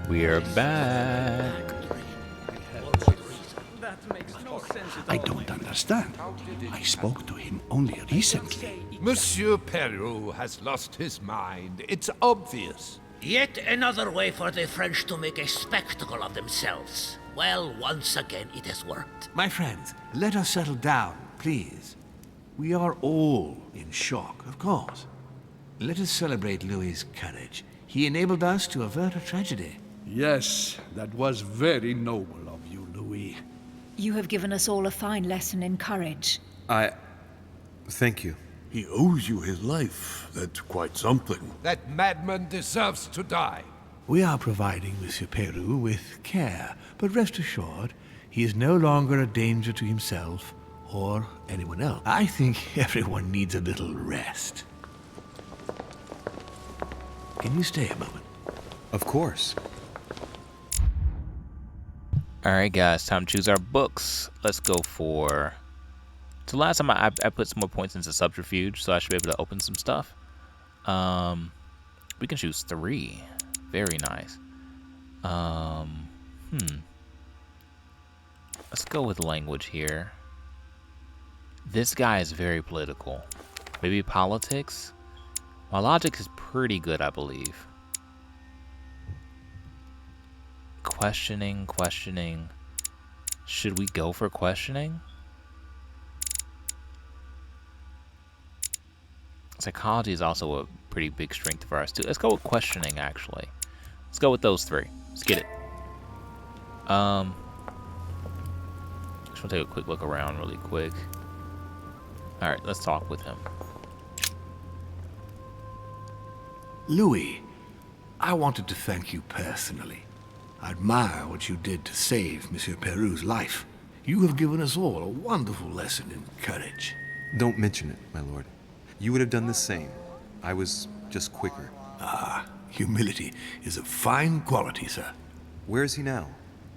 We're back. I don't understand. I spoke to him only recently. Monsieur Peru has lost his mind. It's obvious. Yet another way for the French to make a spectacle of themselves. Well, once again, it has worked. My friends, let us settle down, please. We are all in shock, of course. Let us celebrate Louis's courage. He enabled us to avert a tragedy. Yes, that was very noble of you, Louis. You have given us all a fine lesson in courage. Thank you. He owes you his life. That's quite something. That madman deserves to die. We are providing Monsieur Peru with care, but rest assured, he is no longer a danger to himself or anyone else. I think everyone needs a little rest. Can you stay a moment? Of course. Alright guys, time to choose our books. Let's go for... So last time I put some more points into Subterfuge, so I should be able to open some stuff. We can choose 3. Very nice. Let's go with language here. This guy is very political. Maybe politics? My logic is pretty good, I believe. Questioning. Should we go for questioning? Psychology is also a pretty big strength of ours too. Let's go with questioning, actually. Let's go with those 3. Let's get it. Just want to take a quick look around really quick. Alright, let's talk with him. Louis, I wanted to thank you personally. I admire what you did to save Monsieur Peru's life. You have given us all a wonderful lesson in courage. Don't mention it, my lord. You would have done the same. I was just quicker. Ah, humility is a fine quality, sir. Where is he now?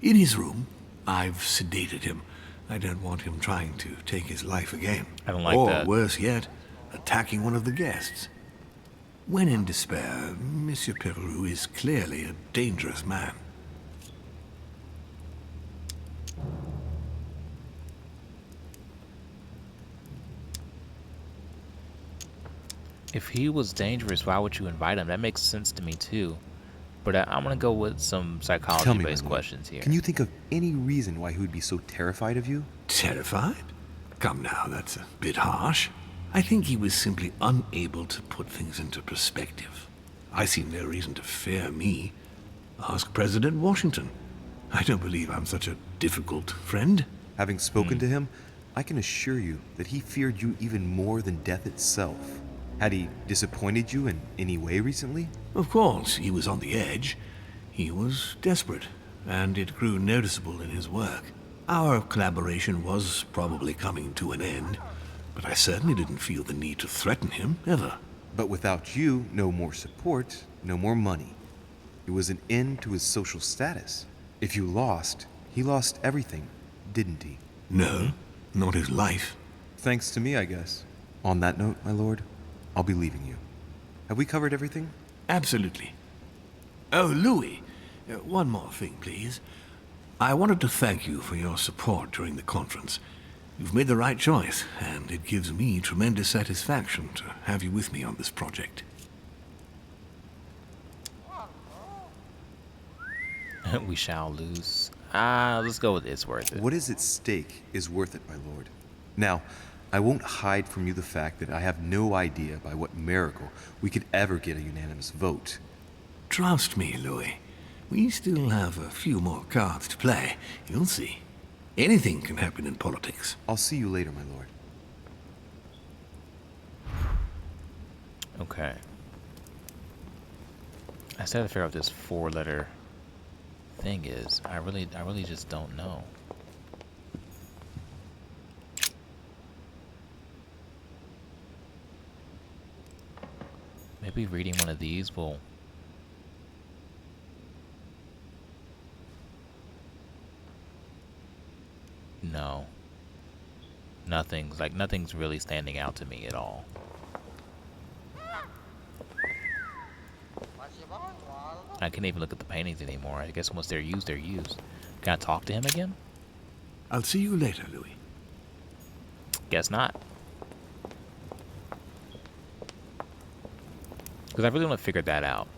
In his room. I've sedated him. I don't want him trying to take his life again. I don't like that. Or, worse yet, attacking one of the guests. When in despair, Monsieur Peru is clearly a dangerous man. If he was dangerous, why would you invite him? That makes sense to me too. But I'm gonna go with some psychology-based questions here. Can you think of any reason why he would be so terrified of you? Terrified? Come now, that's a bit harsh. I think he was simply unable to put things into perspective. I see no reason to fear me. Ask President Washington. I don't believe I'm such a difficult friend. Having spoken to him, I can assure you that he feared you even more than death itself. Had he disappointed you in any way recently? Of course, he was on the edge. He was desperate, and it grew noticeable in his work. Our collaboration was probably coming to an end, but I certainly didn't feel the need to threaten him, ever. But without you, no more support, no more money. It was an end to his social status. If you lost, he lost everything, didn't he? No, not his life. Thanks to me, I guess. On that note, my lord, I'll be leaving you. Have we covered everything? Absolutely. Oh, Louis, one more thing, please. I wanted to thank you for your support during the conference. You've made the right choice, and it gives me tremendous satisfaction to have you with me on this project. We shall lose. Let's go with it's worth it. What is at stake is worth it, my lord. Now, I won't hide from you the fact that I have no idea by what miracle we could ever get a unanimous vote. Trust me, Louis. We still have a few more cards to play. You'll see. Anything can happen in politics. I'll see you later, my lord. Okay. I still have to figure out what this 4-letter thing is. I really just don't know. Maybe reading one of these will... No. Nothing's really standing out to me at all. I can't even look at the paintings anymore. I guess once they're used, they're used. Can I talk to him again? I'll see you later, Louis. Guess not. Because I really want to figure that out.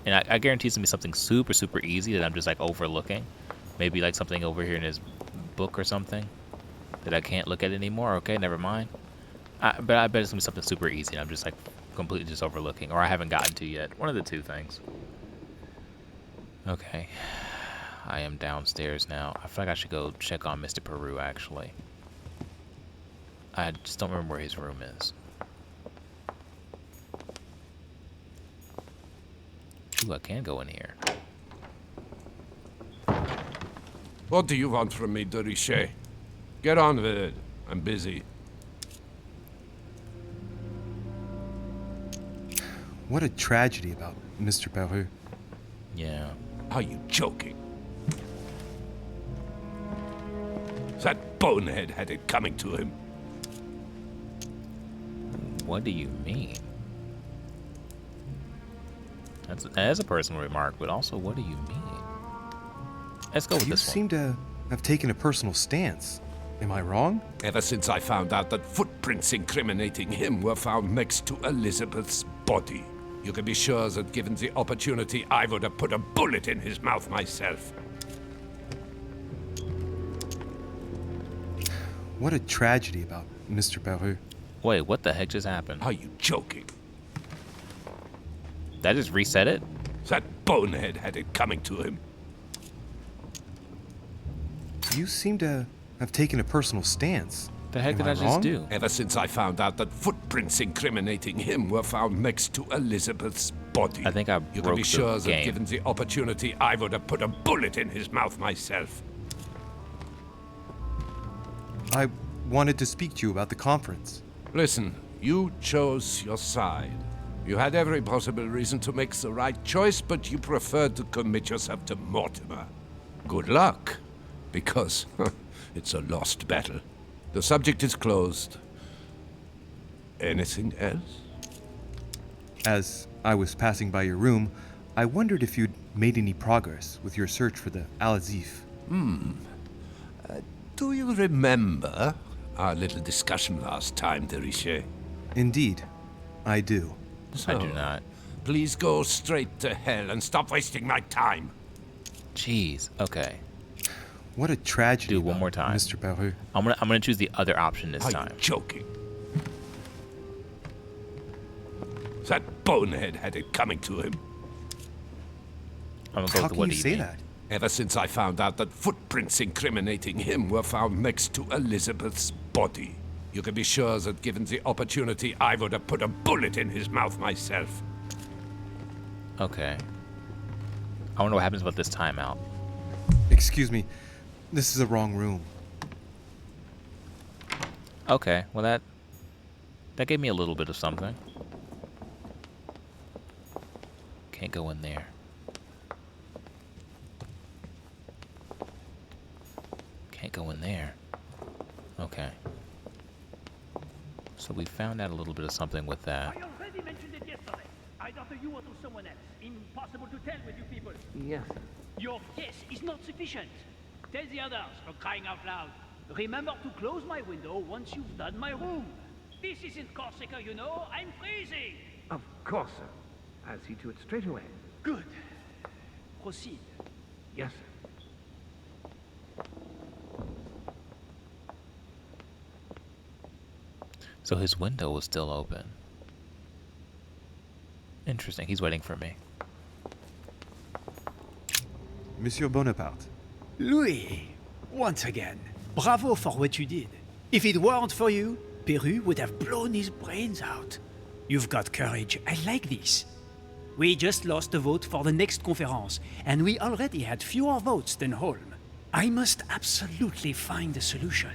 And I guarantee it's going to be something super, super easy that I'm just like overlooking. Maybe like something over here in his book or something that I can't look at anymore. Okay, never mind. But I bet it's going to be something super easy and I'm just like completely just overlooking. Or I haven't gotten to yet. One of the two things. Okay. I am downstairs now. I feel like I should go check on Mr. Peru, actually. I just don't remember where his room is. Ooh, I can go in here. What do you want from me, de Richet? Get on with it. I'm busy. What a tragedy about Mr. Peru. Yeah. Are you joking? That bonehead had it coming to him. What do you mean? That's a personal remark, but also, what do you mean? Let's go with You this one. seem to have taken a personal stance. Am I wrong? Ever since I found out that footprints incriminating him were found next to Elizabeth's body, you can be sure that given the opportunity, I would have put a bullet in his mouth myself. What a tragedy about Mr. Peru. Wait, what the heck just happened? Are you joking? Did I just reset it? That bonehead had it coming to him. You seem to have taken a personal stance. The heck Am did I just wrong? do? Ever since I found out that footprints incriminating him were found next to Elizabeth's body, I think I you can broke be the sure that game. given the opportunity, I would have put a bullet in his mouth myself. I wanted to speak to you about the conference. Listen, you chose your side. You had every possible reason to make the right choice, but you preferred to commit yourself to Mortimer. Good luck, because it's a lost battle. The subject is closed. Anything else? As I was passing by your room, I wondered if you'd made any progress with your search for the Al-Azif. Do you remember our little discussion last time, de Richet? Indeed, I do. I do not. Please go straight to hell and stop wasting my time. Jeez. Okay. What a tragedy. Do one about more time. Mr. Peru. I'm gonna choose the other option this Are time. you joking? That bonehead had it coming to him. I'm gonna go How with can what you do you say mean? that? Ever since I found out that footprints incriminating him were found next to Elizabeth's body, you can be sure that given the opportunity, I would have put a bullet in his mouth myself. Okay. I wonder what happens about this timeout. Excuse me, this is the wrong room. Okay. Well, that gave me a little bit of something. Can't go in there. Can't go in there. Okay. So we found out a little bit of something with that. I already mentioned it yesterday. Either to you or to someone else. Impossible to tell with you people. Yes. Your guess is not sufficient. Tell the others, for crying out loud. Remember to close my window once you've done my room. This isn't Corsica, you know. I'm freezing. Of course, sir. I'll see to it straight away. Good. Proceed. Yes, sir. So his window was still open. Interesting. He's waiting for me. Monsieur Bonaparte. Louis, once again, bravo for what you did. If it weren't for you, Peru would have blown his brains out. You've got courage. I like this. We just lost the vote for the next conference, and we already had fewer votes than Holm. I must absolutely find a solution.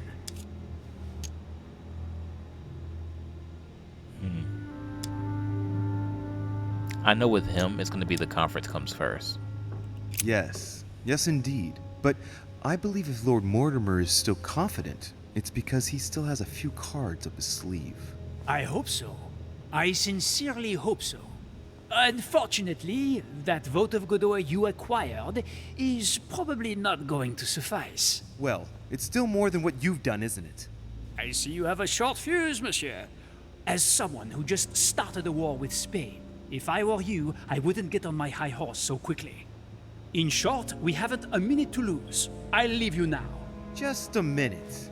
I know with him, it's going to be the conference comes first. Yes, yes indeed. But I believe if Lord Mortimer is still confident, it's because he still has a few cards up his sleeve. I hope so. I sincerely hope so. Unfortunately, that vote of Godot you acquired is probably not going to suffice. Well, it's still more than what you've done, isn't it? I see you have a short fuse, monsieur. As someone who just started a war with Spain, if I were you, I wouldn't get on my high horse so quickly. In short, we haven't a minute to lose. I'll leave you now. Just a minute.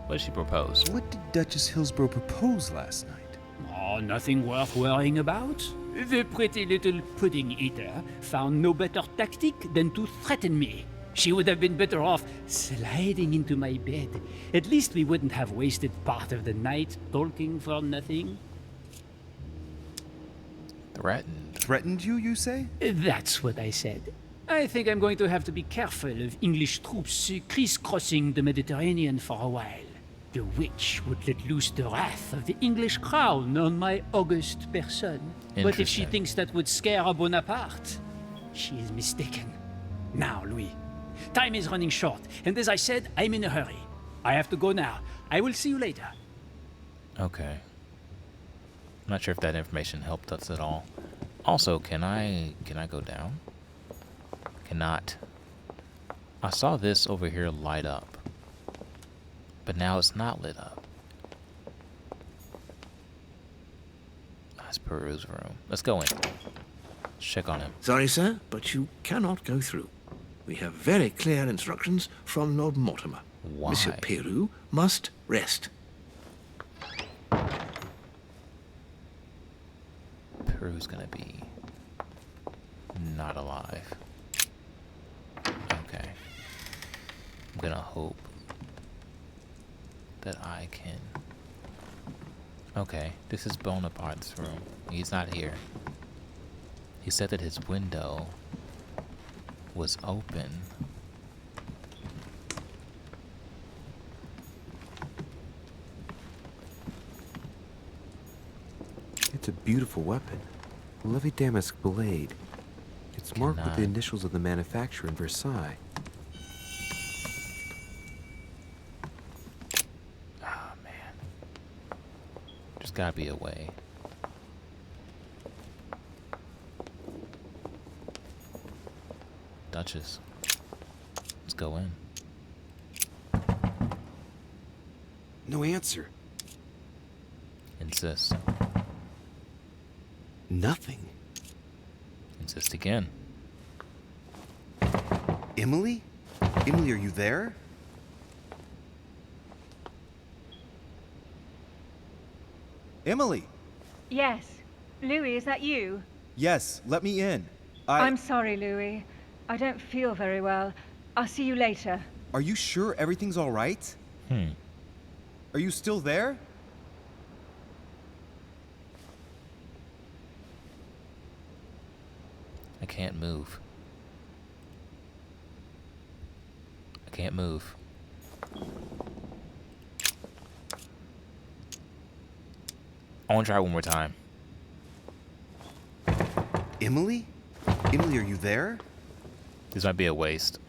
What did she propose? What did Duchess Hillsborough propose last night? Oh, nothing worth worrying about. The pretty little pudding eater found no better tactic than to threaten me. She would have been better off sliding into my bed. At least we wouldn't have wasted part of the night talking for nothing. Threatened. Threatened you, you say? That's what I said. I think I'm going to have to be careful of English troops crisscrossing the Mediterranean for a while. The witch would let loose the wrath of the English crown on my august person. But if she Interesting. thinks that would scare a Bonaparte, she is mistaken. Now, Louis, time is running short, and as I said, I'm in a hurry. I have to go now. I will see you later. Okay. I'm not sure if that information helped us at all. Also, can I go down? Cannot. I saw this over here light up, but now it's not lit up. That's Peru's room. Let's go in. Let's check on him. Sorry, sir, but you cannot go through. We have very clear instructions from Lord Mortimer. Why? Monsieur Peru must rest. Peru's gonna be not alive. Okay. I'm gonna hope that I can. Okay, this is Bonaparte's room. He's not here. He said that his window was open. It's a beautiful weapon. A lovely damask blade. It's marked with the Cannot. initials of the manufacturer in Versailles. Ah, man. There's gotta be a way. Duchess. Let's go in. No answer. Insist. Nothing. Insist again. Emily? Emily, are you there? Emily! Yes. Louis, is that you? Yes, let me in. I'm sorry, Louis. I don't feel very well. I'll see you later. Are you sure everything's all right? Are you still there? I can't move. I can't move. I want to try one more time. Emily? Emily, are you there? This might be a waste.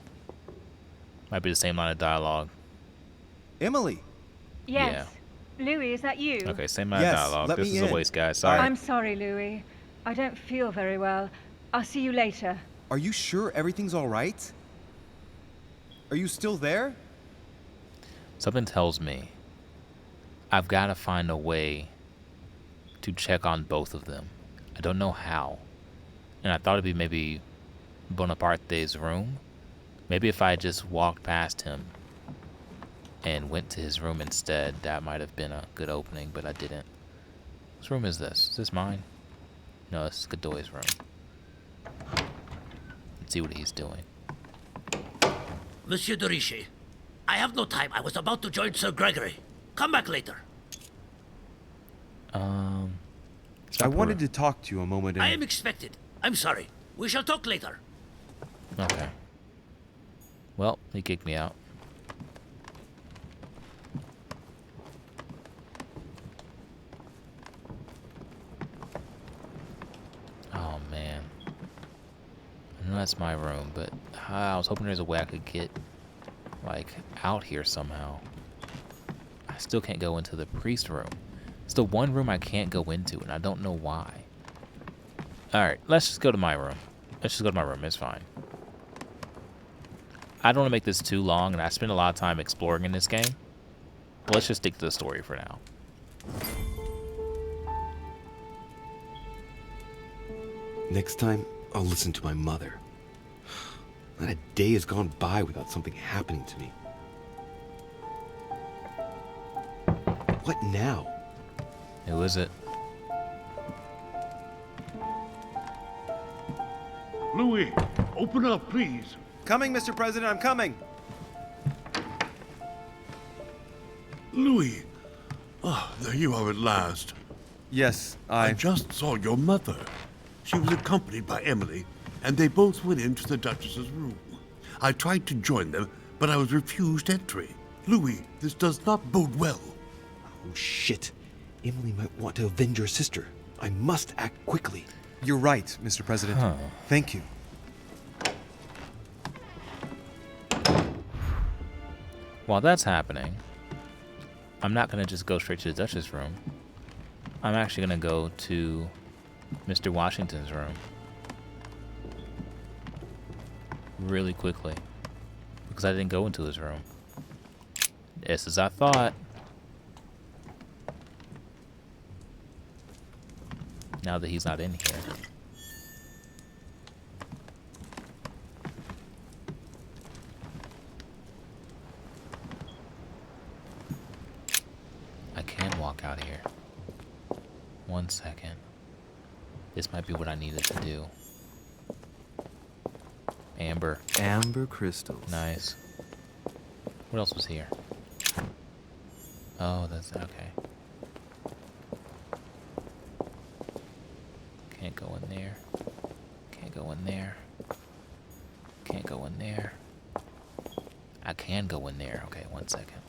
Might be the same line of dialogue. Emily! Yes. Louis, is that you? Okay, same line of Yes, dialogue. let This me is a in. waste, guys. Sorry. I'm sorry, Louis. I don't feel very well. I'll see you later. Are you sure everything's all right? Are you still there? Something tells me I've got to find a way to check on both of them. I don't know how. And I thought it'd be maybe Bonaparte's room. Maybe if I just walked past him and went to his room instead, that might have been a good opening, but I didn't. Whose room is this? Is this mine? No, this is Godoy's room. Let's see what he's doing. Monsieur de Richet, I have no time. I was about to join Sir Gregory. Come back later. I wanted to talk to you a moment I am expected. I'm sorry. We shall talk later. Okay. Well, he kicked me out. Oh, man. know that's my room, but I was hoping there's a way I could get, like, out here somehow. I still can't go into the priest room. It's the one room I can't go into, and I don't know why. Alright, let's just go to my room. Let's just go to my room. It's fine. I don't want to make this too long, and I spend a lot of time exploring in this game. Let's just stick to the story for now. Next time, I'll listen to my mother. Not a day has gone by without something happening to me. What now? Who is it? Louis, open up, please. Coming, Mr. President, I'm coming! Louis. Oh, there you are at last. Yes, I just saw your mother. She was accompanied by Emily, and they both went into the Duchess's room. I tried to join them, but I was refused entry. Louis, this does not bode well. Oh, shit. Emily might want to avenge her sister. I must act quickly. You're right, Mr. President. Thank you. While that's happening, I'm not going to just go straight to the Duchess' room. I'm actually going to go to Mr. Washington's room. Really quickly. Because I didn't go into his room. Just as I thought. Now that he's not in here. I can walk out here. 1 second. This might be what I needed to do. Amber. Amber crystals. Nice. What else was here? Oh, that's okay. Can't go in there. Can't go in there. Can't go in there. I can go in there. Okay, 1 second.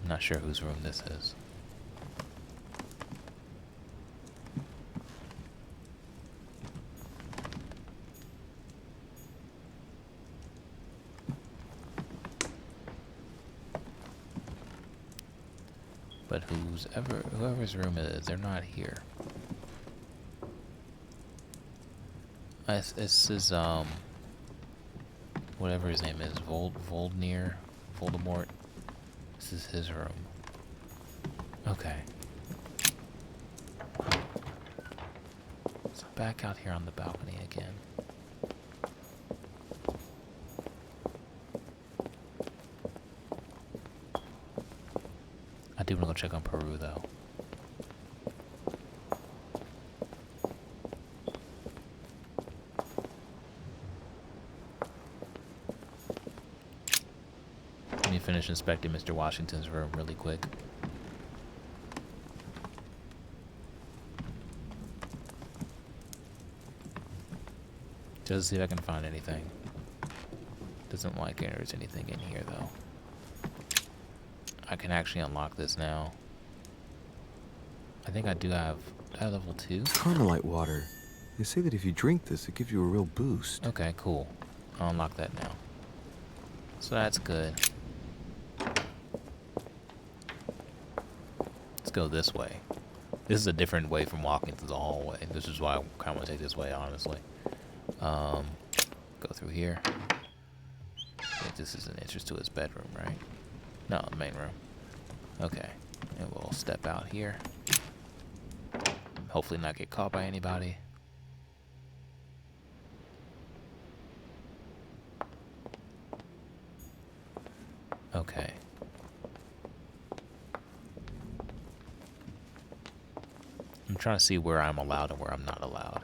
I'm not sure whose room this is. But whoever's room it is, they're not here. This is whatever his name is, Voldemort. This is his room. Okay. So back out here on the balcony again. I do want to go check on Peru though. Let me finish inspecting Mr. Washington's room really quick. Just to see if I can find anything. Doesn't like there's anything in here though. I can actually unlock this now. I think I do have level 2. Carmelite water. They say that if you drink this, it gives you a real boost. Okay, cool. I'll unlock that now. So that's good. Let's go this way. This is a different way from walking through the hallway. This is why I kind of want to take this way, honestly. Go through here. I think this is an entrance to his bedroom, right? No, the main room. Okay. And we'll step out here. Hopefully not get caught by anybody. Okay. I'm trying to see where I'm allowed and where I'm not allowed.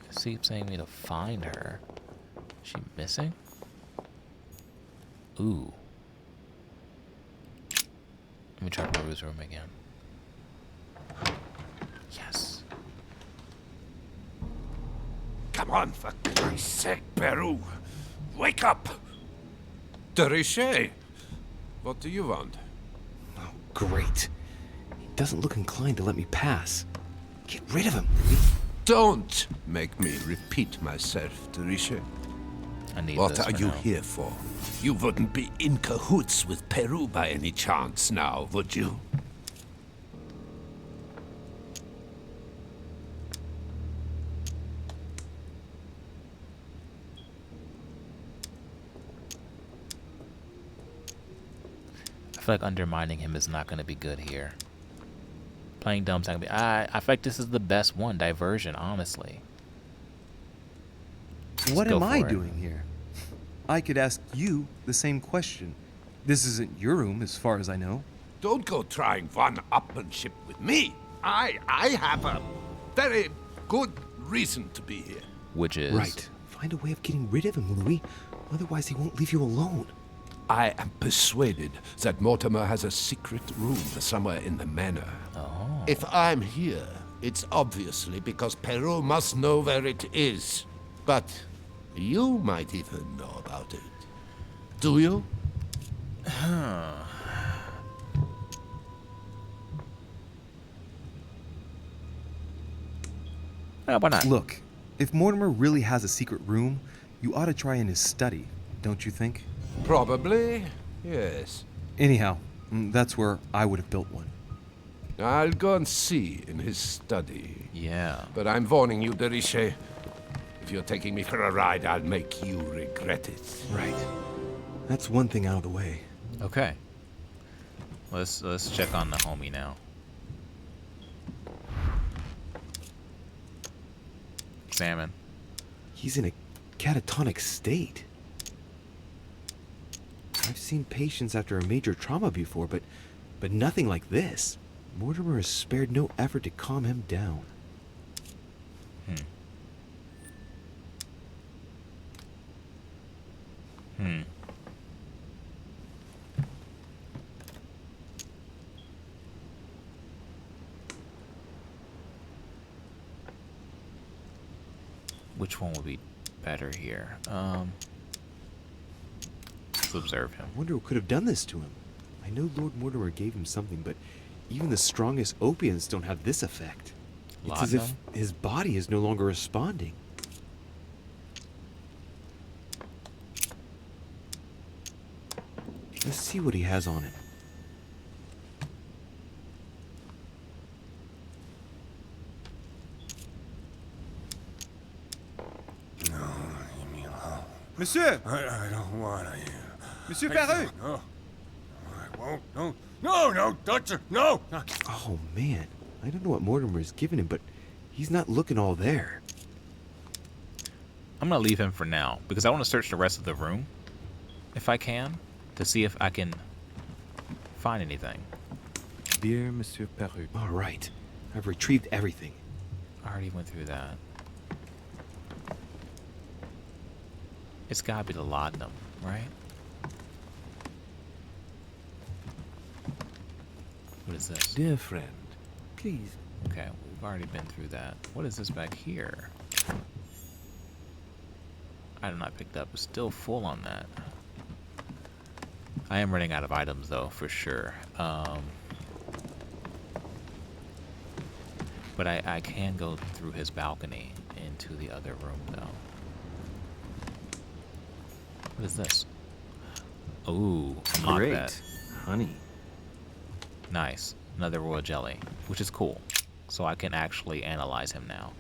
It keeps saying me to find her. Is she missing? Ooh. Let me try Peru's room again. Yes. Come on, for Christ's sake, Peru. Wake up! De Richet, what do you want? Oh, great. He doesn't look inclined to let me pass. Get rid of him. Don't make me repeat myself, De Richet. I need What this are for you now. here for? You wouldn't be in cahoots with Peru by any chance now, would you? I feel like undermining him is not going to be good here. Playing dumb's not going to be... I feel like this is the best one. Diversion, honestly. What go am I for it. doing here? I could ask you the same question. This isn't your room, as far as I know. Don't go trying one-upmanship with me. I have a very good reason to be here. Which is... Right. Find a way of getting rid of him, Louis. Otherwise, he won't leave you alone. I am persuaded that Mortimer has a secret room somewhere in the manor. Oh. If I'm here, it's obviously because Peru must know where it is. But you might even know about it. Do you? Why not? Look, if Mortimer really has a secret room, you ought to try in his study, don't you think? Probably, yes. Anyhow, that's where I would have built one. I'll go and see in his study. Yeah. But I'm warning you, De Richet. If you're taking me for a ride, I'll make you regret it. Right. That's one thing out of the way. Okay. Let's check on the homie now. Examine. He's in a catatonic state. I've seen patients after a major trauma before, but nothing like this. Mortimer has spared no effort to calm him down. Which one would be better here? Let's observe him. I wonder who could have done this to him. I know Lord Mortimer gave him something, but even the strongest opiates don't have this effect. It's as if Laudanum? his body is no longer responding. Let's see what he has on it. No, leave me alone. Monsieur! I don't want to hear. Monsieur Peru! No. I won't. No, touch her. No. Oh, man. I don't know what Mortimer has given him, but he's not looking all there. I'm going to leave him for now because I want to search the rest of the room if I can to see if I can find anything. Dear Monsieur Peru. All right. I've retrieved everything. I already went through that. It's got to be the laudanum, right? What is this? Dear friend, please. Okay, we've already been through that. What is this back here? Item not picked up. It's still full on that. I am running out of items though, for sure. But I can go through his balcony into the other room though. What is this? Ooh, unlock Great. that. Honey. Nice. Another royal jelly, which is cool. So I can actually analyze him now.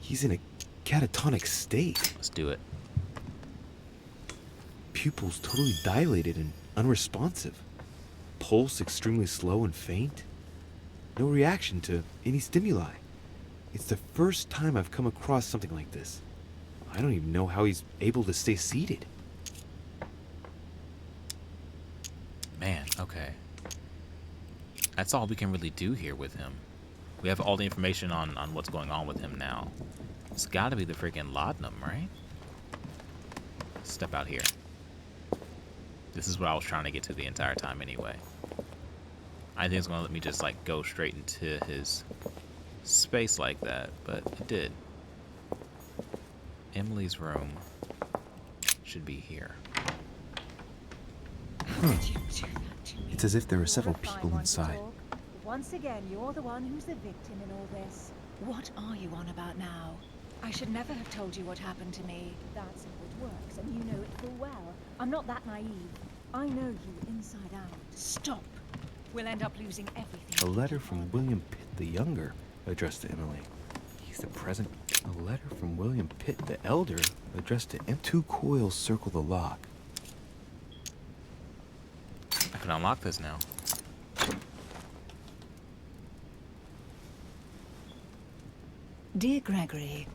He's in a catatonic state. Let's do it. Pupils totally dilated and unresponsive. Pulse extremely slow and faint. No reaction to any stimuli. It's the first time I've come across something like this. I don't even know how he's able to stay seated. Man, okay. That's all we can really do here with him. We have all the information on what's going on with him now. It's gotta be the freaking laudanum, right? Step out here. This is what I was trying to get to the entire time anyway. I think it's gonna let me just like go straight into his space like that, but it did. Emily's room should be here. It's as if there are several people inside. Once again, you're the one who's the victim in all this. What are you on about now? I should never have told you what happened to me. That's how it works, and you know it full well. I'm not that naive. I know you inside out. Stop. We'll end up losing everything. A letter from William Pitt the Younger, addressed to Emily. He's the present. A letter from William Pitt the Elder, addressed to Em. 2 coils circle the lock. I can unlock this now. Dear Gregory,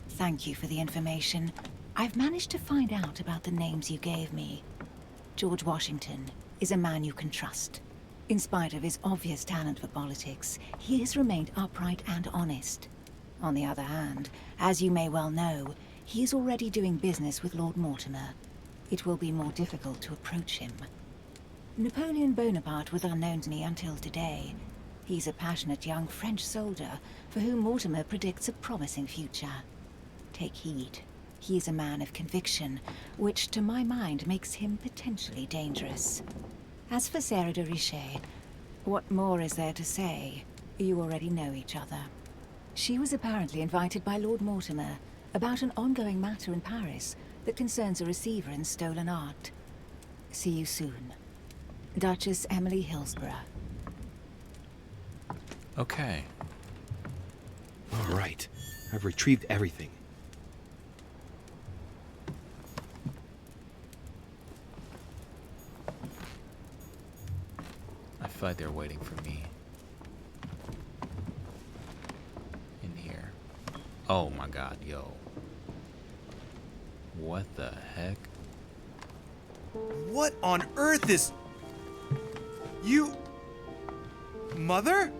thank you for the information. I've managed to find out about the names you gave me. George Washington is a man you can trust. In spite of his obvious talent for politics, he has remained upright and honest. On the other hand, as you may well know, he is already doing business with Lord Mortimer. It will be more difficult to approach him. Napoleon Bonaparte was unknown to me until today. He's a passionate young French soldier for whom Mortimer predicts a promising future. Take heed. He is a man of conviction, which to my mind makes him potentially dangerous. As for Sarah de Richet, what more is there to say? You already know each other. She was apparently invited by Lord Mortimer about an ongoing matter in Paris that concerns a receiver in stolen art. See you soon. Duchess Emily Hillsborough. Okay. All right. I've retrieved everything. I feel like they're waiting for me. In here. Oh my god, yo. What the heck? What on earth is... You... Mother?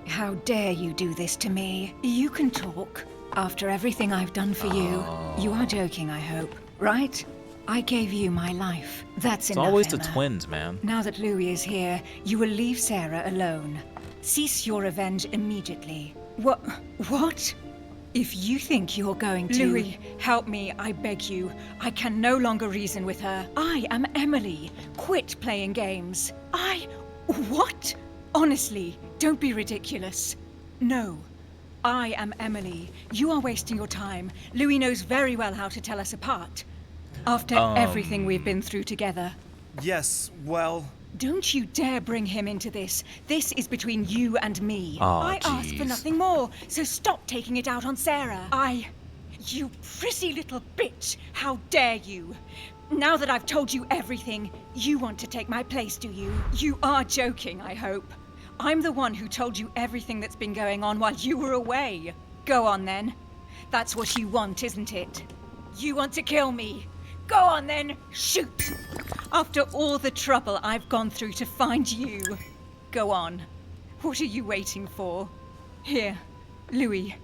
How dare you do this to me? You can talk. After everything I've done for you. You are joking, I hope. Right? I gave you my life. That's It's enough, always the Emma. twins, man. Now that Louis is here, you will leave Sarah alone. Cease your revenge immediately. What? If you think you're going to... Louis, help me, I beg you. I can no longer reason with her. I am Emily. Quit playing games. What? Honestly, don't be ridiculous. No. I am Emily. You are wasting your time. Louis knows very well how to tell us apart. After everything we've been through together. Yes, well... Don't you dare bring him into this. This is between you and me. I asked for jeez. nothing more, so stop taking it out on Sarah. You pretty little bitch. How dare you? Now that I've told you everything, you want to take my place, do you? You are joking, I hope. I'm the one who told you everything that's been going on while you were away. Go on then. That's what you want, isn't it? You want to kill me. Go on then, shoot! After all the trouble I've gone through to find you. Go on. What are you waiting for? Here, Louis,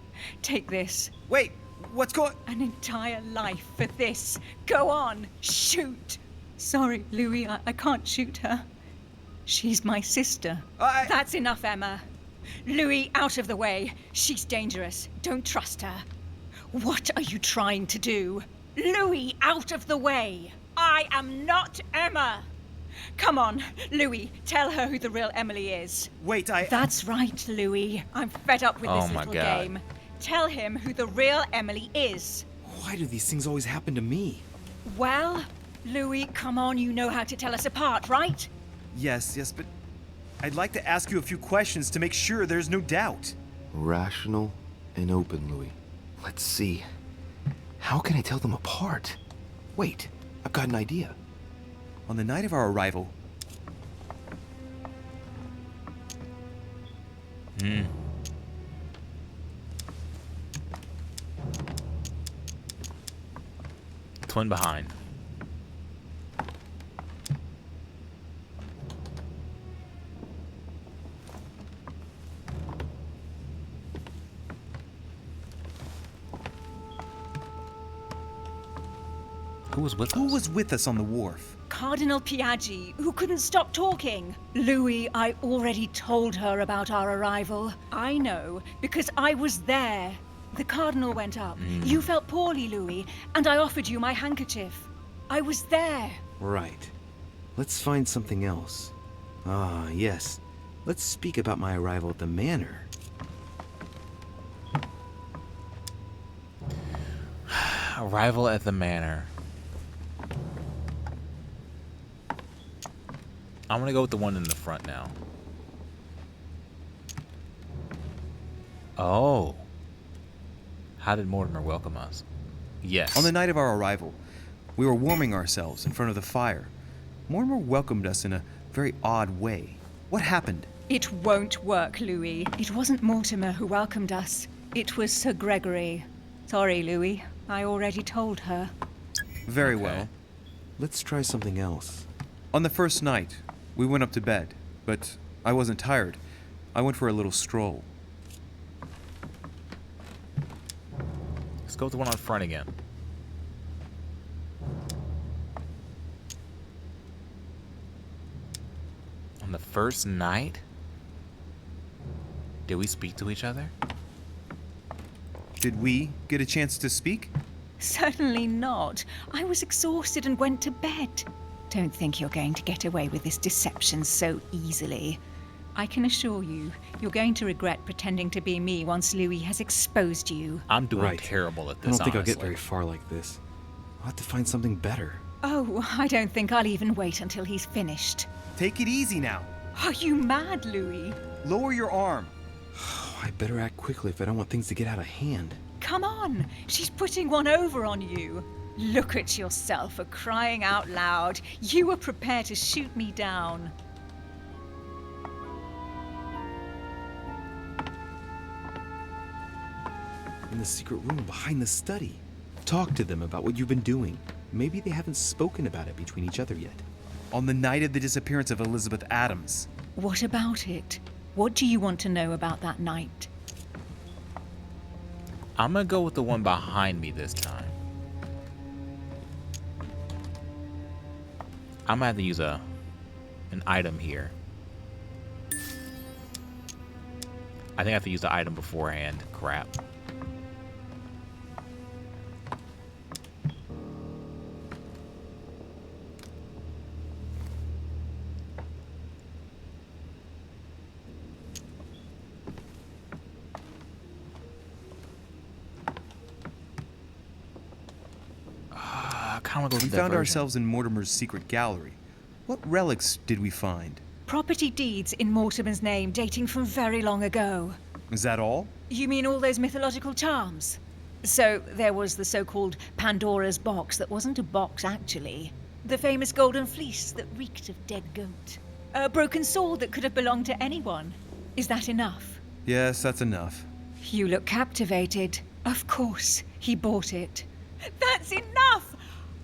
take this. Wait, what's going... An entire life for this. Go on, shoot! Sorry, Louis, I can't shoot her. She's my sister. That's enough, Emma. Louis, out of the way. She's dangerous. Don't trust her. What are you trying to do? Louis, out of the way! I am not Emma! Come on, Louis, tell her who the real Emily is. Wait, That's right, Louis. I'm fed up with this little game. Tell him who the real Emily is. Why do these things always happen to me? Well, Louis, come on, you know how to tell us apart, right? Yes, but... I'd like to ask you a few questions to make sure there's no doubt. Rational and open, Louis. Let's see. How can I tell them apart? Wait, I've got an idea. On the night of our arrival... Twin behind. Who was with us? Who was with us on the wharf? Cardinal Piaggi, who couldn't stop talking. Louis, I already told her about our arrival. I know, because I was there. The Cardinal went up. You felt poorly, Louis, and I offered you my handkerchief. I was there. Right. Let's find something else. Ah, yes. Let's speak about my arrival at the manor. Arrival at the manor. I'm gonna go with the one in the front now. Oh. How did Mortimer welcome us? Yes. On the night of our arrival, we were warming ourselves in front of the fire. Mortimer welcomed us in a very odd way. What happened? It won't work, Louis. It wasn't Mortimer who welcomed us. It was Sir Gregory. Sorry, Louis. I already told her. Very well. Let's try something else. On the first night, we went up to bed, but I wasn't tired. I went for a little stroll. Let's go with the one on front again. On the first night? Did we speak to each other? Did we get a chance to speak? Certainly not. I was exhausted and went to bed. Don't think you're going to get away with this deception so easily. I can assure you, you're going to regret pretending to be me once Louis has exposed you. I'm doing terrible at this, I don't think I'll get honestly. very far like this. I'll have to find something better. Oh, I don't think I'll even wait until he's finished. Take it easy now. Are you mad, Louis? Lower your arm. I better act quickly if I don't want things to get out of hand. Come on, she's putting one over on you. Look at yourself for crying out loud. You were prepared to shoot me down. In the secret room behind the study. Talk to them about what you've been doing. Maybe they haven't spoken about it between each other yet. On the night of the disappearance of Elizabeth Adams. What about it? What do you want to know about that night? I'm gonna go with the one behind me this time. I'm gonna have to use an item here. I think I have to use the item beforehand. Crap. We found ourselves in Mortimer's secret gallery. What relics did we find? Property deeds in Mortimer's name dating from very long ago. Is that all? You mean all those mythological charms? So there was the so-called Pandora's box that wasn't a box actually. The famous golden fleece that reeked of dead goat. A broken sword that could have belonged to anyone. Is that enough? Yes, that's enough. You look captivated. Of course, he bought it. That's enough!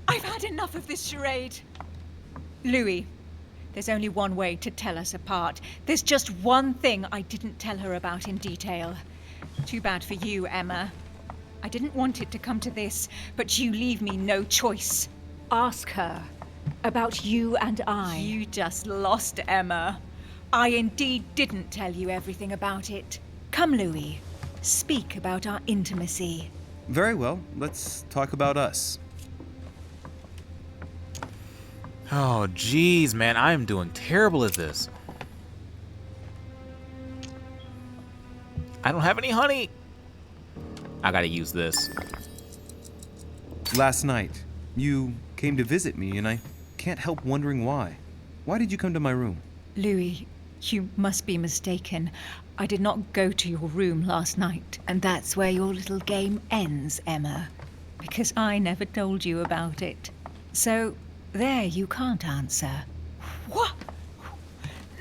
I've had enough of this charade. Louis, there's only one way to tell us apart. There's just one thing I didn't tell her about in detail. Too bad for you, Emma. I didn't want it to come to this, but you leave me no choice. Ask her about you and I. You just lost, Emma. I indeed didn't tell you everything about it. Come, Louis. Speak about our intimacy. Very well. Let's talk about us. Oh, jeez, man. I am doing terrible at this. I don't have any honey. I gotta use this. Last night, you came to visit me, and I can't help wondering why. Why did you come to my room? Louis, you must be mistaken. I did not go to your room last night, and that's where your little game ends, Emma. Because I never told you about it. So, there you can't answer. What?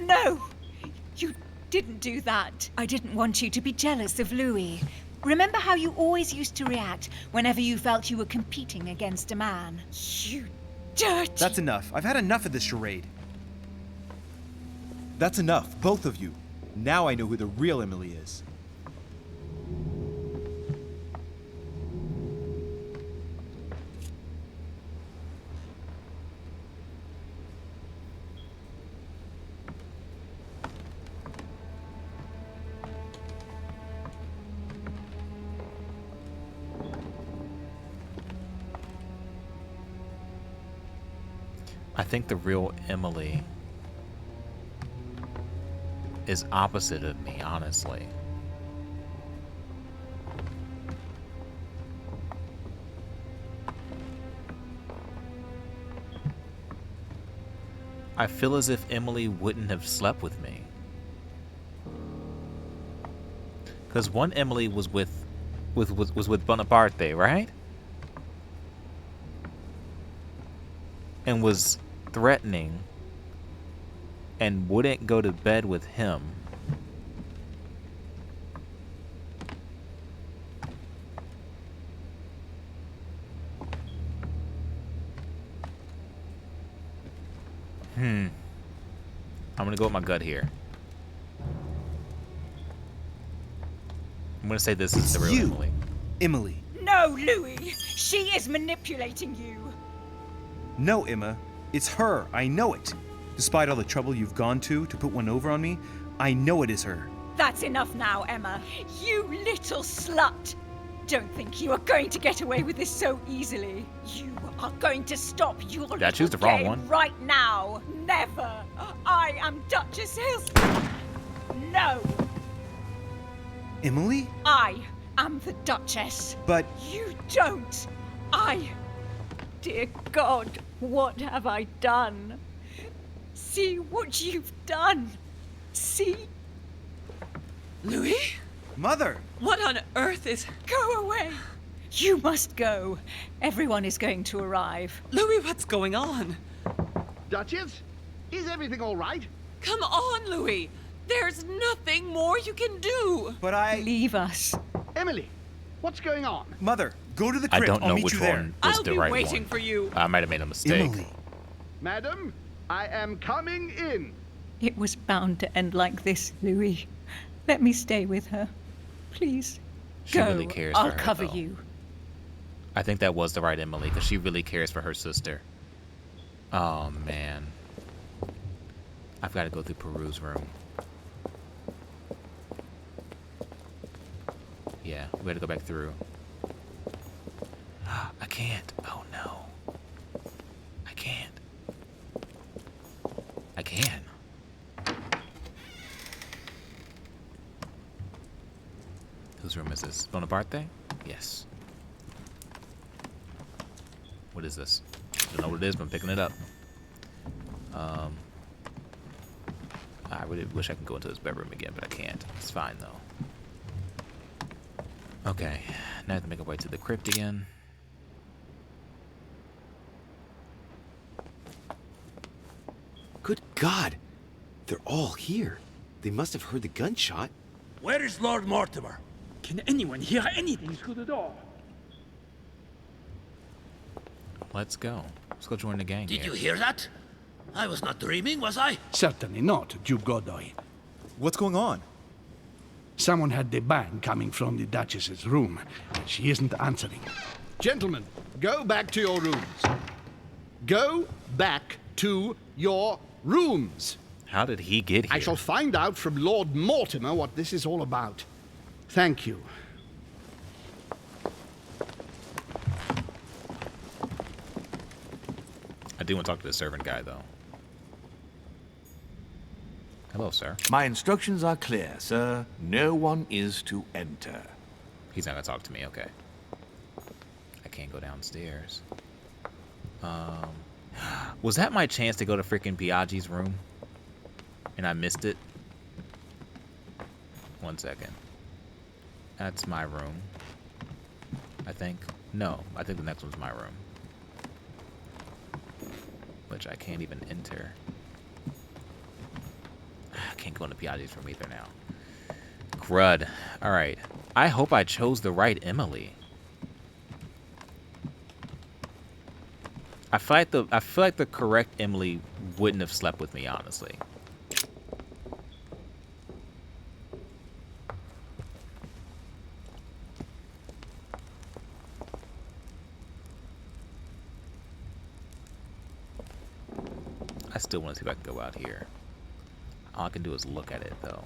No! You didn't do that. I didn't want you to be jealous of Louis. Remember how you always used to react whenever you felt you were competing against a man? You dirty... That's enough. I've had enough of this charade. That's enough, both of you. Now I know who the real Emily is. I think the real Emily is opposite of me, honestly. I feel as if Emily wouldn't have slept with me. Because one Emily was with Bonaparte, right? And was threatening and wouldn't go to bed with him. I'm gonna go with my gut here. I'm gonna say this is the real Emily. Emily. No, Louis! She is manipulating you! No, Emma. It's her. I know it. Despite all the trouble you've gone to put one over on me, I know it is her. That's enough now, Emma. You little slut! Don't think you are going to get away with this so easily. You are going to stop your Did I choose the wrong game one? right now. Never. I am Duchess Hills. No, Emily? I am the Duchess. But You don't. Dear God, what have I done? See what you've done. See? Louis? Mother! What on earth is... Go away! You must go. Everyone is going to arrive. Louis, what's going on? Duchess? Is everything all right? Come on, Louis. There's nothing more you can do. But I... Leave us. Emily, what's going on? Mother, go to the I crypt. don't know I'll meet which you there. one was I'll the be right waiting one. for you. I might have made a mistake. Emily. Madam, I am coming in. It was bound to end like this, Louis. Let me stay with her. Please. She go. really cares I'll for her, cover though. you. I think that was the right Emily, because she really cares for her sister. Oh, man. I've got to go through Peru's room. Yeah, we got to go back through. I can't. Oh, no. I can't. I can. Whose room is this? Bonaparte? Yes. What is this? Don't know what it is, but I'm picking it up. I really wish I could go into this bedroom again, but I can't. It's fine, though. Okay. Now I have to make our way to the crypt again. Good God! They're all here. They must have heard the gunshot. Where is Lord Mortimer? Can anyone hear anything through the door? Let's go. Let's go join the gang Did here. you hear that? I was not dreaming, was I? Certainly not, Duke Godoy. What's going on? Someone had the bang coming from the Duchess's room, and she isn't answering. Gentlemen, go back to your rooms. Go back to your rooms. How did he get here? I shall find out from Lord Mortimer what this is all about. Thank you. I do want to talk to the servant guy, though. Hello, sir. My instructions are clear, sir. No one is to enter. He's not going to talk to me. Okay. I can't go downstairs. Was that my chance to go to freaking Biaggi's room? And I missed it? 1 second. That's my room. I think. No, I think the next one's my room. Which I can't even enter. I can't go into Biaggi's room either now. Crud. Alright. I hope I chose the right Emily. I feel like the correct Emily wouldn't have slept with me, honestly. I still want to see if I can go out here. All I can do is look at it, though.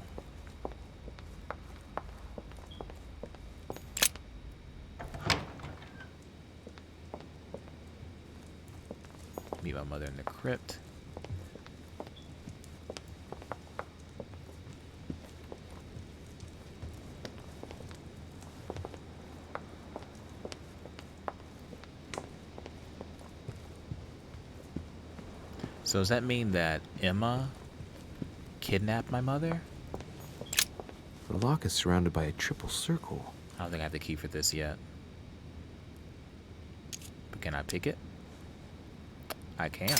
Meet my mother in the crypt. So does that mean that Emma kidnapped my mother? The lock is surrounded by a triple circle. I don't think I have the key for this yet. But can I pick it? I can.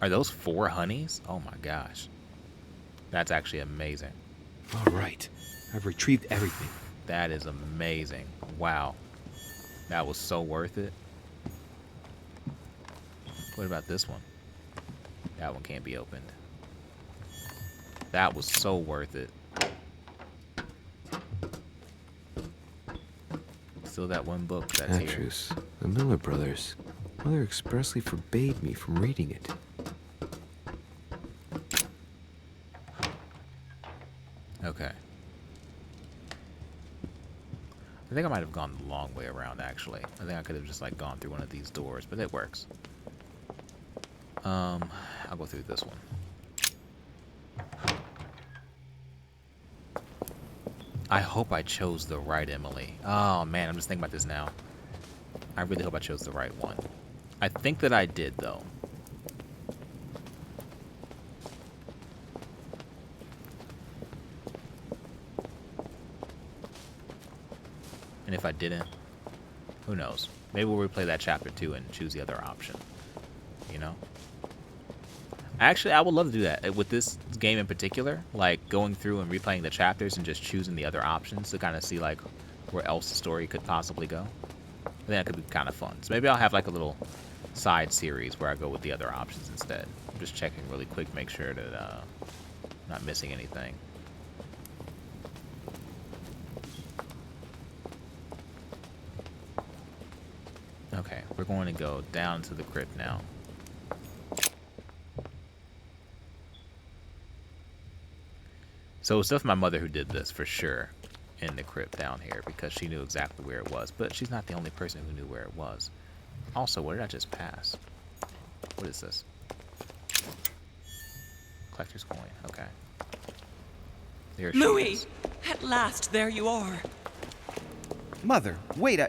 Are those 4 honeys? Oh my gosh. That's actually amazing. All right. I've retrieved everything. That is amazing. Wow. That was so worth it. What about this one? That one can't be opened. That was so worth it. Still that one book that's here. Petrus, the Miller brothers. Mother expressly forbade me from reading it. Okay. I think I might have gone the long way around, actually. I think I could have just, like, gone through one of these doors, but it works. I'll go through this one. I hope I chose the right Emily. Oh, man, I'm just thinking about this now. I really hope I chose the right one. I think that I did, though. And if I didn't, who knows? Maybe we'll replay that chapter 2 and choose the other option. You know? Actually, I would love to do that with this game in particular, like going through and replaying the chapters and just choosing the other options to kind of see like where else the story could possibly go. I think that could be kind of fun. So maybe I'll have like a little side series where I go with the other options instead. I'm just checking really quick, make sure that I'm not missing anything. Okay, we're going to go down to the crypt now. So it's definitely my mother who did this for sure in the crypt down here because she knew exactly where it was. But she's not the only person who knew where it was. Also, what did I just pass? What is this? Collector's coin. Okay. There she Louis! is. At last, there you are. Mother, wait,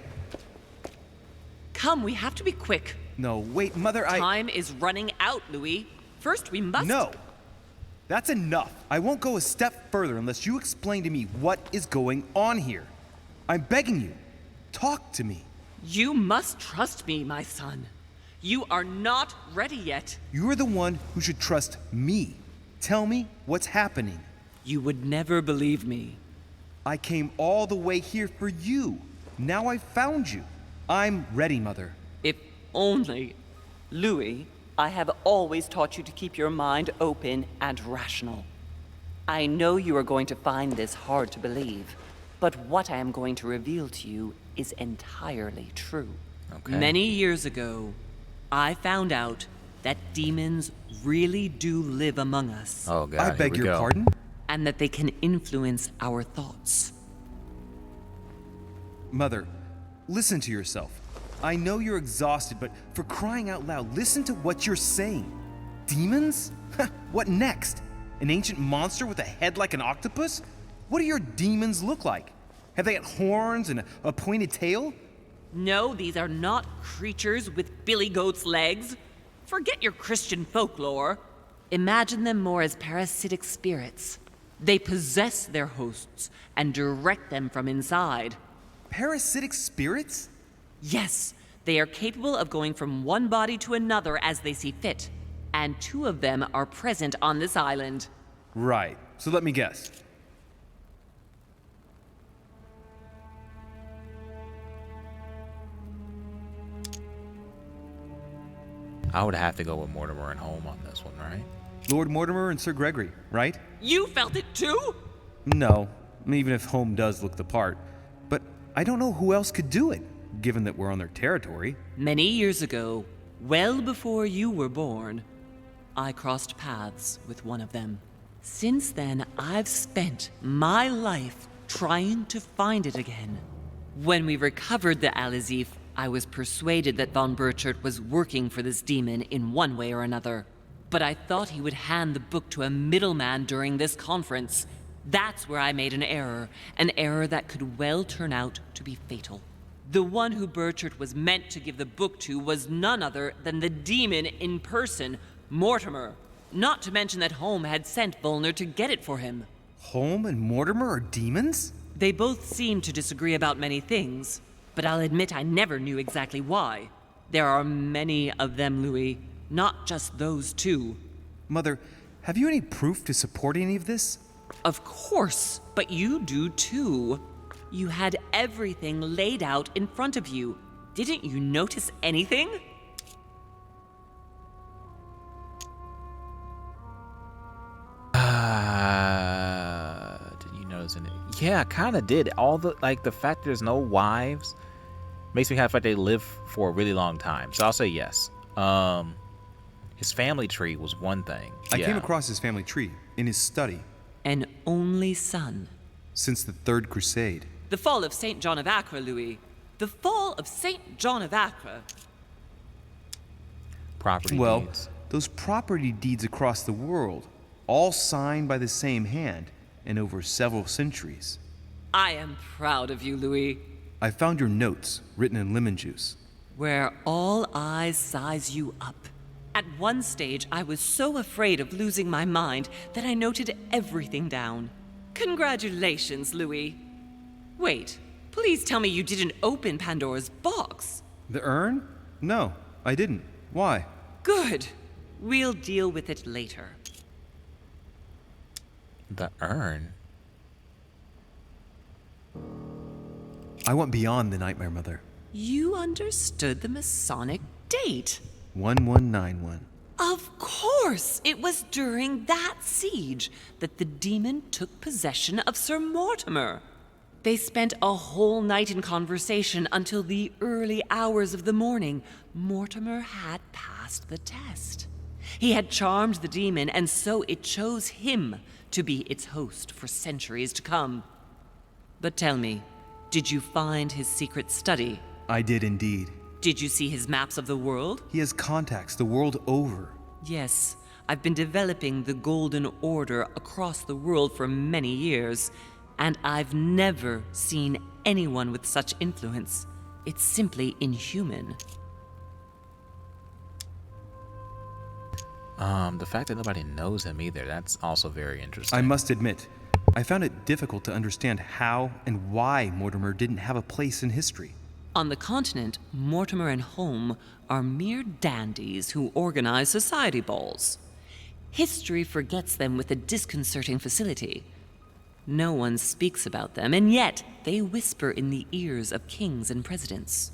Come, we have to be quick. No, wait, Mother, Time is running out, Louis. First, we must... No! That's enough. I won't go a step further unless you explain to me what is going on here. I'm begging you. Talk to me. You must trust me, my son. You are not ready yet. You're the one who should trust me. Tell me what's happening. You would never believe me. I came all the way here for you. Now I've found you. I'm ready, Mother. If only... Louis, I have always taught you to keep your mind open and rational. I know you are going to find this hard to believe, but what I am going to reveal to you is entirely true. Okay. Many years ago, I found out that demons really do live among us. Oh, God. I beg your pardon? And that they can influence our thoughts. Mother, listen to yourself. I know you're exhausted, but for crying out loud, listen to what you're saying. Demons? What next? An ancient monster with a head like an octopus? What do your demons look like? Have they got horns and a pointed tail? No, these are not creatures with billy goat's legs. Forget your Christian folklore. Imagine them more as parasitic spirits. They possess their hosts and direct them from inside. Parasitic spirits? Yes, they are capable of going from one body to another as they see fit. And 2 of them are present on this island. Right. So let me guess. I would have to go with Mortimer and Home on this one, right? Lord Mortimer and Sir Gregory, right? You felt it too? No, even if Home does look the part. But I don't know who else could do it, given that we're on their territory. Many years ago, well before you were born, I crossed paths with one of them. Since then, I've spent my life trying to find it again. When we recovered the Alizif, I was persuaded that von Burchard was working for this demon in one way or another. But I thought he would hand the book to a middleman during this conference. That's where I made an error that could well turn out to be fatal. The one who Burchard was meant to give the book to was none other than the demon in person, Mortimer. Not to mention that Holm had sent Volner to get it for him. Holm and Mortimer are demons? They both seem to disagree about many things, but I'll admit I never knew exactly why. There are many of them, Louis, not just those two. Mother, have you any proof to support any of this? Of course, but you do too. You had everything laid out in front of you. Didn't you notice anything? Did you notice anything? Yeah, I kind of did. All the, like, the fact there's no wives makes me kind of feel like they live for a really long time. So I'll say yes. His family tree was one thing. I came across his family tree in his study. An only son. Since the Third Crusade. The fall of St. John of Acre, Louis. The fall of St. John of Acre. Property well, deeds. Those property deeds across the world, all signed by the same hand and over several centuries. I am proud of you, Louis. I found your notes written in lemon juice. Where all eyes size you up. At one stage, I was so afraid of losing my mind that I noted everything down. Congratulations, Louis. Wait, please tell me you didn't open Pandora's box. The urn? No, I didn't. Why? Good. We'll deal with it later. The urn? I went beyond the nightmare, Mother. You understood the Masonic date. 1191. Of course! It was during that siege that the demon took possession of Sir Mortimer. They spent a whole night in conversation until the early hours of the morning. Mortimer had passed the test. He had charmed the demon, and so it chose him to be its host for centuries to come. But tell me, did you find his secret study? I did indeed. Did you see his maps of the world? He has contacts the world over. Yes, I've been developing the Golden Order across the world for many years, and I've never seen anyone with such influence. It's simply inhuman. The fact that nobody knows him either, that's also very interesting. I must admit, I found it difficult to understand how and why Mortimer didn't have a place in history. On the continent, Mortimer and Holm are mere dandies who organize society balls. History forgets them with a disconcerting facility. No one speaks about them, and yet they whisper in the ears of kings and presidents.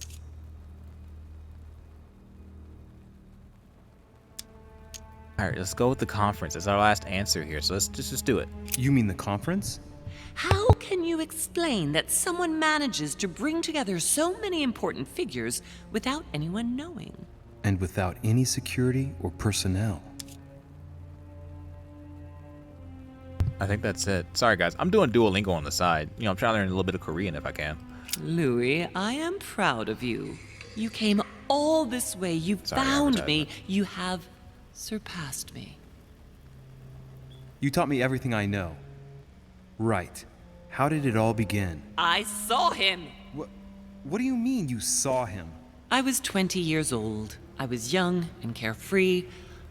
All right, let's go with the conference. That's our last answer here, so let's just do it. You mean the conference? How can you explain that someone manages to bring together so many important figures without anyone knowing? And without any security or personnel. I think that's it. Sorry, guys. I'm doing Duolingo on the side. You know, I'm trying to learn a little bit of Korean if I can. Louis, I am proud of you. You came all this way. You found me. You have surpassed me. You taught me everything I know. Right. How did it all begin? I saw him. What do you mean you saw him? I was 20 years old. I was young and carefree.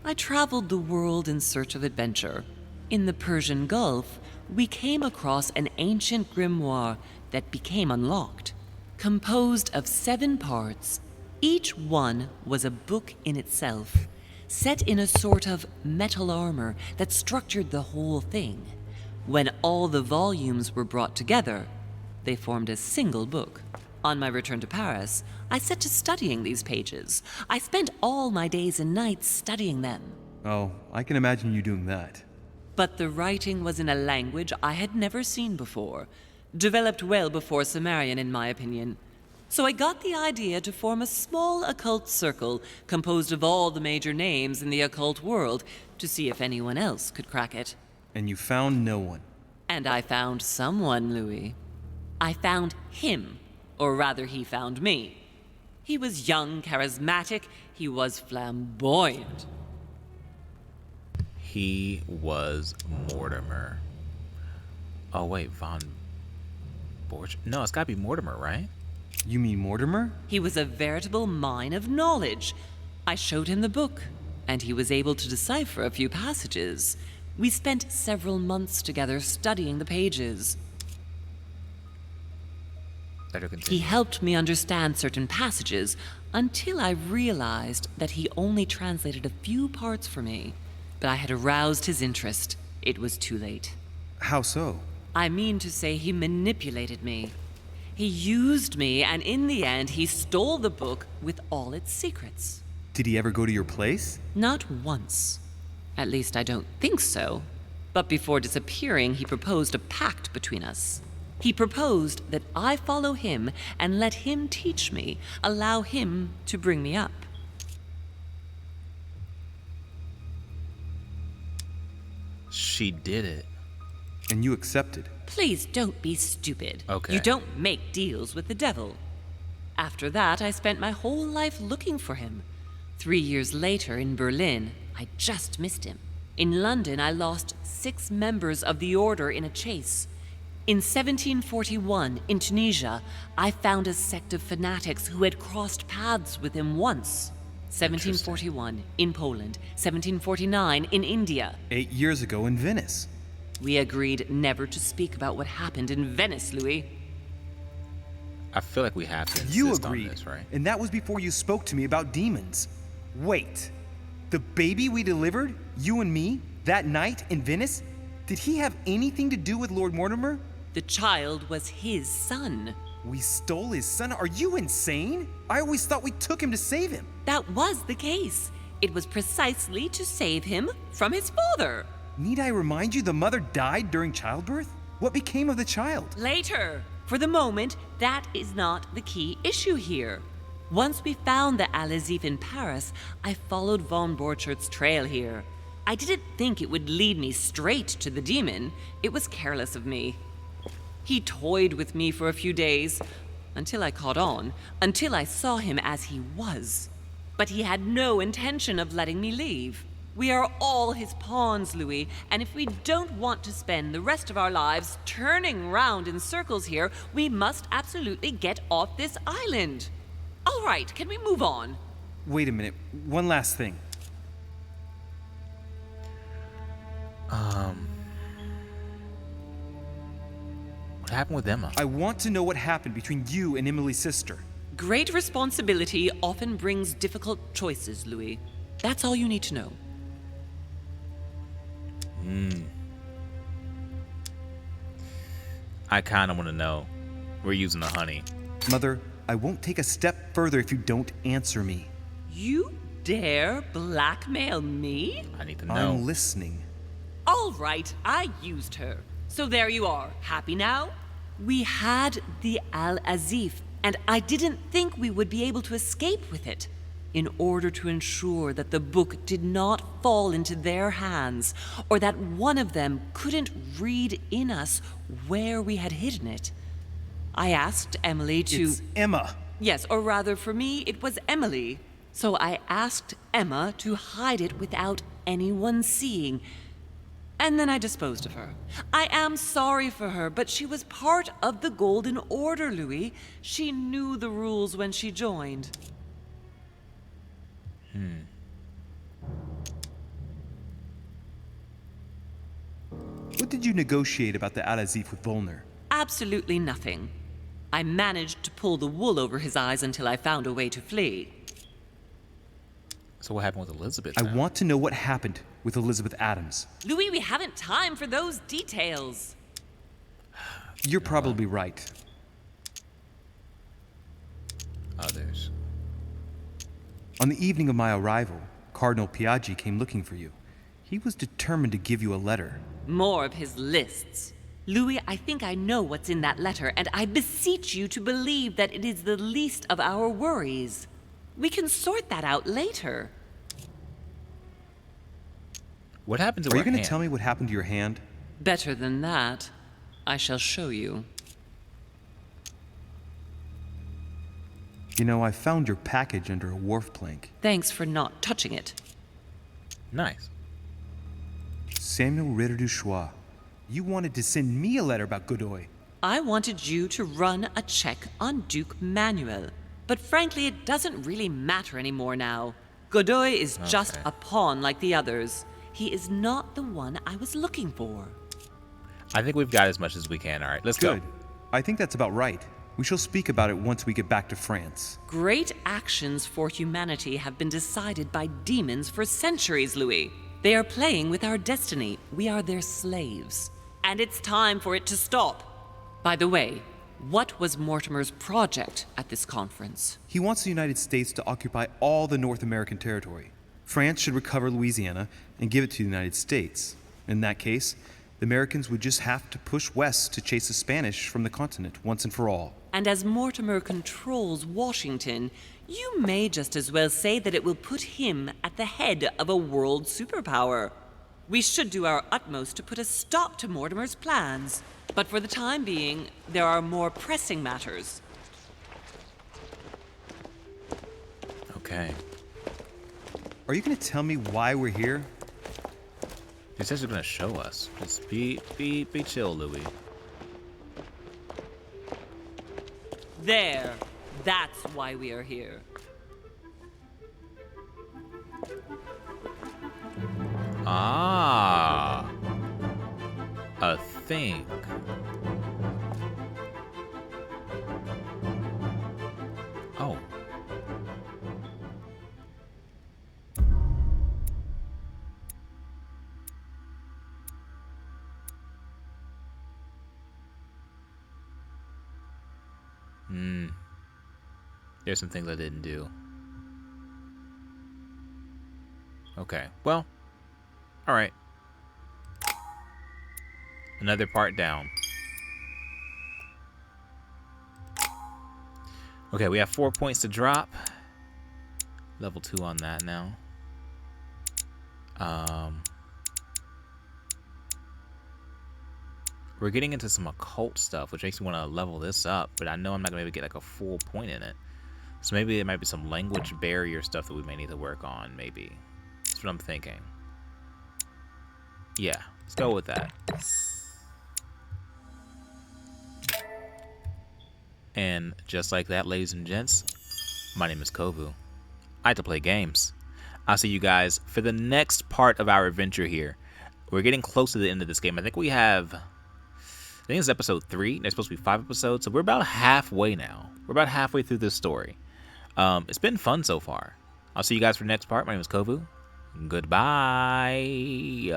I traveled the world in search of adventure. In the Persian Gulf, we came across an ancient grimoire that became unlocked. Composed of 7 parts, each one was a book in itself, set in a sort of metal armor that structured the whole thing. When all the volumes were brought together, they formed a single book. On my return to Paris, I set to studying these pages. I spent all my days and nights studying them. Oh, I can imagine you doing that. But the writing was in a language I had never seen before, developed well before Sumerian, in my opinion. So I got the idea to form a small occult circle composed of all the major names in the occult world to see if anyone else could crack it. And you found no one. And I found someone, Louis. I found him. Or rather, he found me. He was young, charismatic, he was flamboyant. He was Mortimer. Oh wait, Von Borch? No, it's gotta be Mortimer, right? You mean Mortimer? He was a veritable mine of knowledge. I showed him the book, and he was able to decipher a few passages. We spent several months together studying the pages. Better continue. He helped me understand certain passages until I realized that he only translated a few parts for me. But I had aroused his interest. It was too late. How so? I mean to say he manipulated me. He used me, and in the end, he stole the book with all its secrets. Did he ever go to your place? Not once. At least I don't think so. But before disappearing, he proposed a pact between us. He proposed that I follow him and let him teach me, allow him to bring me up. She did it. And you accepted? Please don't be stupid. Okay. You don't make deals with the devil. After that, I spent my whole life looking for him. 3 years later, in Berlin, I just missed him. In London, I lost 6 members of the order in a chase. In 1741, in Tunisia, I found a sect of fanatics who had crossed paths with him once. 1741, in Poland. 1749, in India. 8 years ago in Venice. We agreed never to speak about what happened in Venice, Louis. I feel like we have to insist You on agreed, this, right? and that was before you spoke to me about demons. Wait, the baby we delivered, you and me, that night in Venice, did he have anything to do with Lord Mortimer? The child was his son. We stole his son? Are you insane? I always thought we took him to save him. That was the case. It was precisely to save him from his father. Need I remind you the mother died during childbirth? What became of the child? Later. For the moment, that is not the key issue here. Once we found the Al-Azif in Paris, I followed von Borchart's trail here. I didn't think it would lead me straight to the demon. It was careless of me. He toyed with me for a few days, until I caught on, until I saw him as he was. But he had no intention of letting me leave. We are all his pawns, Louis, and if we don't want to spend the rest of our lives turning round in circles here, we must absolutely get off this island. All right, can we move on? Wait a minute, one last thing. What happened with Emma? I want to know what happened between you and Emily's sister. Great responsibility often brings difficult choices, Louis. That's all you need to know. I kind of want to know. We're using the honey. Mother, I won't take a step further if you don't answer me. You dare blackmail me? I need to know. I'm listening. All right, I used her. So there you are. Happy now? We had the Al-Azif, and I didn't think we would be able to escape with it. In order to ensure that the book did not fall into their hands, or that one of them couldn't read in us where we had hidden it, I asked Emily to... It's Emma. Yes, or rather for me, it was Emily. So I asked Emma to hide it without anyone seeing. And then I disposed of her. I am sorry for her, but she was part of the Golden Order, Louis. She knew the rules when she joined. What did you negotiate about the Al-Azif with Volner? Absolutely nothing. I managed to pull the wool over his eyes until I found a way to flee. So what happened with Elizabeth? I want to know what happened with Elizabeth Adams. Louis, we haven't time for those details. You're probably right. Others. On the evening of my arrival, Cardinal Piaggi came looking for you. He was determined to give you a letter. More of his lists. Louis, I think I know what's in that letter, and I beseech you to believe that it is the least of our worries. We can sort that out later. What happened to Are her you going to hand? tell me what happened to your hand? Better than that, I shall show you. You know, I found your package under a wharf plank. Thanks for not touching it. Nice. Samuel Ritter du Choix. You wanted to send me a letter about Godoy. I wanted you to run a check on Duke Manuel. But frankly, it doesn't really matter anymore now. Godoy is just a pawn like the others. He is not the one I was looking for. I think we've got as much as we can. All right, let's go. Good. I think that's about right. We shall speak about it once we get back to France. Great actions for humanity have been decided by demons for centuries, Louis. They are playing with our destiny. We are their slaves. And it's time for it to stop. By the way, what was Mortimer's project at this conference? He wants the United States to occupy all the North American territory. France should recover Louisiana and give it to the United States. In that case, the Americans would just have to push west to chase the Spanish from the continent once and for all. And as Mortimer controls Washington, you may just as well say that it will put him at the head of a world superpower. We should do our utmost to put a stop to Mortimer's plans. But for the time being, there are more pressing matters. Okay. Are you going to tell me why we're here? He says he's going to show us. Just be chill, Louis. There. That's why we are here. Ah. A thing. Oh. There's some things I didn't do. Okay, well, all right. Another part down. Okay, we have 4 points to drop. Level 2 on that now. We're getting into some occult stuff, which makes me want to level this up, but I know I'm not going to be able to get like a full point in it. So maybe there might be some language barrier stuff that we may need to work on, maybe. That's what I'm thinking. Yeah, let's go with that. And just like that, ladies and gents, my name is Kovu. I like to play games. I'll see you guys for the next part of our adventure here. We're getting close to the end of this game. I think we have... I think it's episode 3. There's supposed to be 5 episodes, so we're about halfway now. We're about halfway through this story. It's been fun so far. I'll see you guys for the next part. My name is Kovu. Goodbye.